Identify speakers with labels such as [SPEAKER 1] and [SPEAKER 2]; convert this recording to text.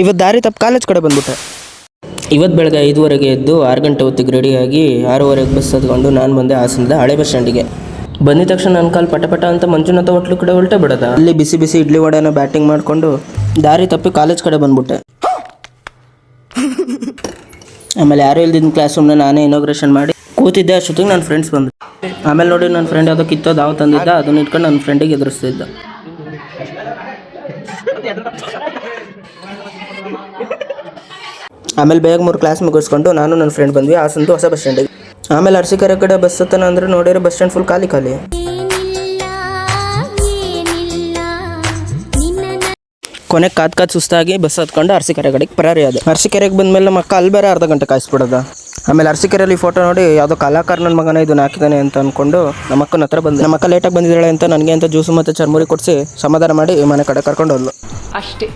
[SPEAKER 1] ಇವತ್ತು ದಾರಿ ತಪ್ಪು ಕಾಲೇಜ್ ಕಡೆ ಬಂದ್ಬಿಟ್ಟೆ. ಇವತ್ತು ಬೆಳಗ್ಗೆ 5:15 ಎದ್ದು 6 ಗಂಟೆ ಹೊತ್ತಿಗೆ ರೆಡಿಯಾಗಿ 6:15 ಬಸ್ ಹತ್ಕೊಂಡು ನಾನು ಬಂದೆ ಹಾಸನದ ಹಳೆ ಬಸ್ ಸ್ಟ್ಯಾಂಡಿಗೆ. ಬಂದಿದ ತಕ್ಷಣ ನನ್ನ ಕಾಲು ಪಟ ಅಂತ ಮಂಜುನಾಥ ಹೋಟ್ಲು ಕಡೆ ಹೊರಟೆ ಬಿಡೋದ. ಅಲ್ಲಿ ಬಿಸಿ ಬಿಸಿ ಇಡ್ಲಿ ವಡೆನ ಬ್ಯಾಟಿಂಗ್ ಮಾಡಿಕೊಂಡು ದಾರಿ ತಪ್ಪಿ ಕಾಲೇಜ್ ಕಡೆ ಬಂದ್ಬಿಟ್ಟೆ. ಆಮೇಲೆ ಯಾರು ಇಲ್ದಿದ್ದ ಕ್ಲಾಸ್ ರೂಮ್ನ ನಾನೇ ಇನಾಗ್ರೇಷನ್ ಮಾಡಿ ಕೂತಿದ್ದೆ. ಅಷ್ಟೊತ್ತಿಗೆ ನನ್ನ ಫ್ರೆಂಡ್ಸ್ ಬಂದರು. ಆಮೇಲೆ ನೋಡಿ ನನ್ನ ಫ್ರೆಂಡ್ ಯಾವುದೋ ಕಿತ್ತೋದು ಯಾವ ತಂದಿದ್ದ, ಅದನ್ನ ಇಟ್ಕೊಂಡು ನನ್ನ ಫ್ರೆಂಡಿಗೆ ಎದುರಿಸ್ತಿದ್ದ. ಆಮೇಲೆ ಬೇಗ 3 ಕ್ಲಾಸ್ ಮುಗಿಸ್ಕೊಂಡು ನಾನು ನನ್ನ ಫ್ರೆಂಡ್ ಬಂದ್ವಿ ಹಾಸನದ ಹೊಸ ಬಸ್ ಸ್ಟ್ಯಾಂಡಿಗೆ. ಆಮೇಲೆ ಅರಸೀಕೆರೆ ಕಡೆ ಬಸ್ ಹತ್ತನ ಅಂದರೆ ನೋಡಿದ್ರೆ ಬಸ್ ಸ್ಟ್ಯಾಂಡ್ ಫುಲ್ ಖಾಲಿ. ಕೊನೆಗೆ ಕಾದ್ ಸುಸ್ತಾಗಿ ಬಸ್ ಹತ್ಕೊಂಡು ಅರಸೀಕೆರೆ ಕಡೆಗೆ ಪರಾರಿ ಆದ. ಅರಸೀಕೆರೆಗೆ ಬಂದಮೇಲೆ ನಮ್ಮ ಅಕ್ಕ ಅಲ್ಲಿ ಬೇರೆ ಅರ್ಧ ಗಂಟೆ ಕಾಯಿಸ್ಬಿಡೋದ. ಆಮೇಲೆ ಅರಸೀಕೆರೆಯಲ್ಲಿ ಫೋಟೋ ನೋಡಿ ಯಾವುದೋ ಕಲಾಕಾರ ನನ್ನ ಮಗನ ಇದನ್ನ ಹಾಕಿದ್ದಾನೆ ಅಂತ ಅಂದ್ಕೊಂಡು ನಮ್ಮ ಅಕ್ಕನ ಹತ್ರ ಬಂದೆ. ನಮ್ಮ ಅಕ್ಕ ಲೇಟಾಗಿ ಬಂದಿದ್ದಾಳೆ ಅಂತ ನನಗೆ ಅಂತ ಜ್ಯೂಸು ಮತ್ತು ಚರ್ಮುರಿ ಕೊಡಿಸಿ ಸಮಾಧಾನ ಮಾಡಿ ಮನೆ ಕಡೆ ಕರ್ಕೊಂಡು ಹೋದ್ಲು.
[SPEAKER 2] ಅಷ್ಟೇ.